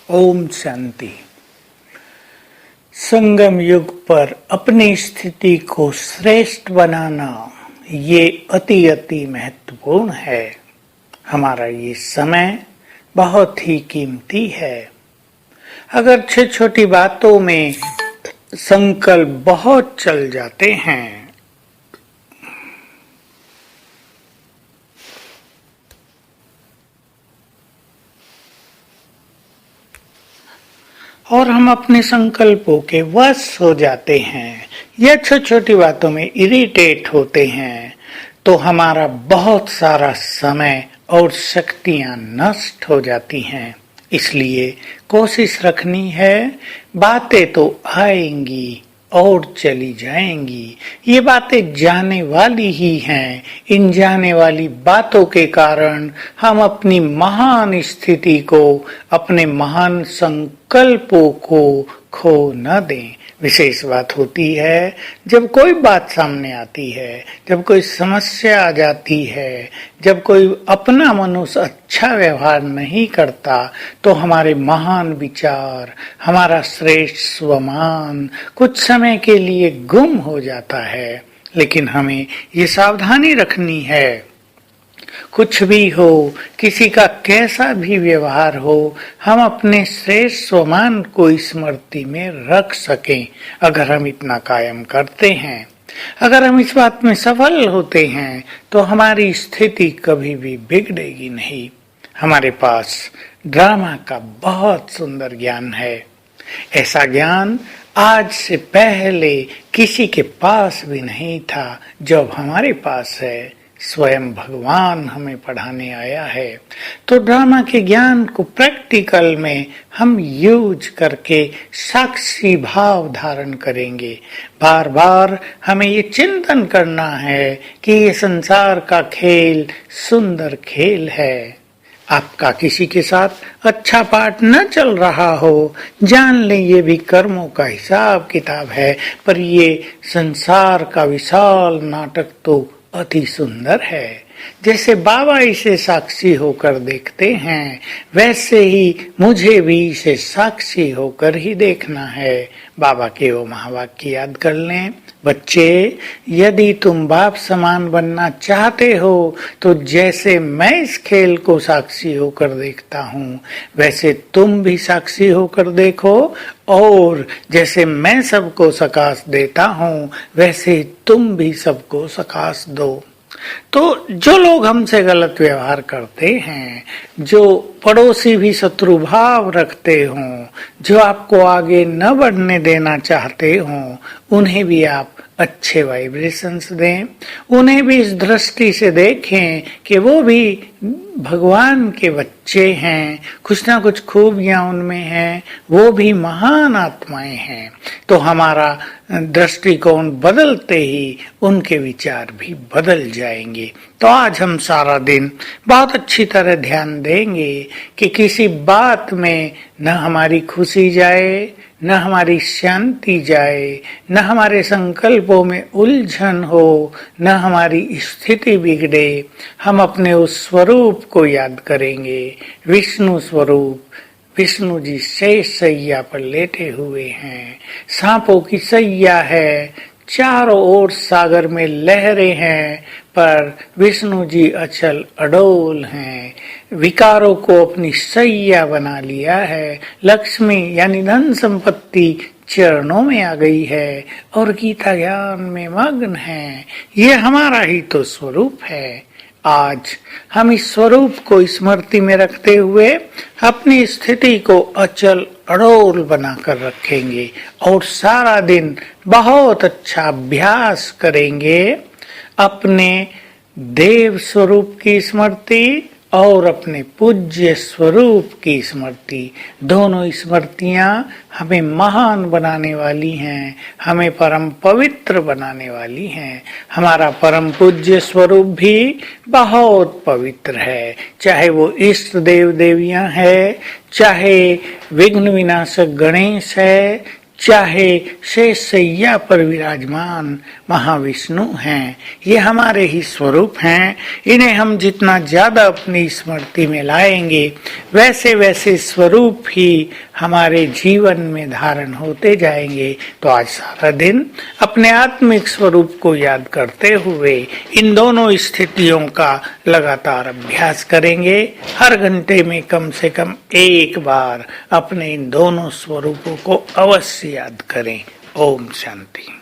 ओम शांति। संगम युग पर अपनी स्थिति को श्रेष्ठ बनाना ये अति महत्वपूर्ण है। हमारा ये समय बहुत ही कीमती है। अगर छोटी छोटी बातों में संकल्प बहुत चल जाते हैं और हम अपने संकल्पों के वश हो जाते हैं या छोटी छोटी बातों में इरिटेट होते हैं तो हमारा बहुत सारा समय और शक्तियां नष्ट हो जाती हैं। इसलिए कोशिश रखनी है, बातें तो आएंगी और चली जाएंगी। ये बातें जाने वाली ही हैं। इन जाने वाली बातों के कारण हम अपनी महान स्थिति को, अपने महान संकल्पों को खो न दें। विशेष बात होती है जब कोई बात सामने आती है, जब कोई समस्या आ जाती है, जब कोई अपना मनुष्य अच्छा व्यवहार नहीं करता तो हमारे महान विचार, हमारा श्रेष्ठ स्वमान कुछ समय के लिए गुम हो जाता है। लेकिन हमें ये सावधानी रखनी है, कुछ भी हो, किसी का कैसा भी व्यवहार हो, हम अपने श्रेष्ठ स्वमान को स्मृति में रख सकें। अगर हम इतना कायम करते हैं, अगर हम इस बात में सफल होते हैं तो हमारी स्थिति कभी भी बिगड़ेगी नहीं। हमारे पास ड्रामा का बहुत सुंदर ज्ञान है। ऐसा ज्ञान आज से पहले किसी के पास भी नहीं था। जब हमारे पास है, स्वयं भगवान हमें पढ़ाने आया है, तो ड्रामा के ज्ञान को प्रैक्टिकल में हम यूज करके साक्षी भाव धारण करेंगे। बार बार हमें ये चिंतन करना है कि ये संसार का खेल सुंदर खेल है। आपका किसी के साथ अच्छा पाठ न चल रहा हो, जान लें ये भी कर्मों का हिसाब किताब है, पर ये संसार का विशाल नाटक तो अति सुंदर है। जैसे बाबा इसे साक्षी होकर देखते हैं, वैसे ही मुझे भी इसे साक्षी होकर ही देखना है। बाबा के वो महावाक्य याद कर लें, बच्चे यदि तुम बाप समान बनना चाहते हो तो जैसे मैं इस खेल को साक्षी होकर देखता हूँ वैसे तुम भी साक्षी होकर देखो, और जैसे मैं सबको सकाश देता हूँ वैसे तुम भी सबको सकाश दो। तो जो लोग हमसे गलत व्यवहार करते हैं, जो पड़ोसी भी शत्रु भाव रखते हों, जो आपको आगे न बढ़ने देना चाहते हों, उन्हें भी आप अच्छे वाइब्रेशंस दें। उन्हें भी इस दृष्टि से देखें कि वो भी भगवान के बच्चे हैं, कुछ ना कुछ खूबियां उनमें हैं, वो भी महान आत्माएं हैं। तो हमारा दृष्टिकोण बदलते ही उनके विचार भी बदल जाएंगे। तो आज हम सारा दिन बहुत अच्छी तरह ध्यान देंगे कि किसी बात में न हमारी खुशी जाए, न हमारी शांति जाए, न हमारे संकल्पों में उलझन हो, न हमारी स्थिति बिगड़े। हम अपने उस स्वरूप को याद करेंगे, विष्णु स्वरूप। विष्णु जी शेष सैया पर लेटे हुए हैं, सांपों की सैया है, चारों ओर सागर में लहरें हैं, पर विष्णु जी अचल अडोल हैं। विकारों को अपनी सैया बना लिया है। लक्ष्मी यानी धन संपत्ति चरणों में आ गई है और गीता ज्ञान में मग्न है। ये हमारा ही तो स्वरूप है। आज हम इस स्वरूप को स्मृति में रखते हुए अपनी स्थिति को अचल अडोल बनाकर रखेंगे और सारा दिन बहुत अच्छा अभ्यास करेंगे। अपने देव स्वरूप की स्मृति और अपने पूज्य स्वरूप की स्मृति, दोनों स्मृतियां हमें महान बनाने वाली हैं, हमें परम पवित्र बनाने वाली हैं। हमारा परम पूज्य स्वरूप भी बहुत पवित्र है, चाहे वो इष्ट देव देवियां है, चाहे विघ्न विनाशक गणेश है, चाहे शेषशय्या पर विराजमान महाविष्णु हैं, ये हमारे ही स्वरूप हैं। इन्हें हम जितना ज्यादा अपनी स्मृति में लाएंगे वैसे वैसे स्वरूप ही हमारे जीवन में धारण होते जाएंगे। तो आज सारा दिन अपने आत्मिक स्वरूप को याद करते हुए इन दोनों स्थितियों का लगातार अभ्यास करेंगे। हर घंटे में कम से कम एक बार अपने इन दोनों स्वरूपों को अवश्य याद करें। ओम शांति।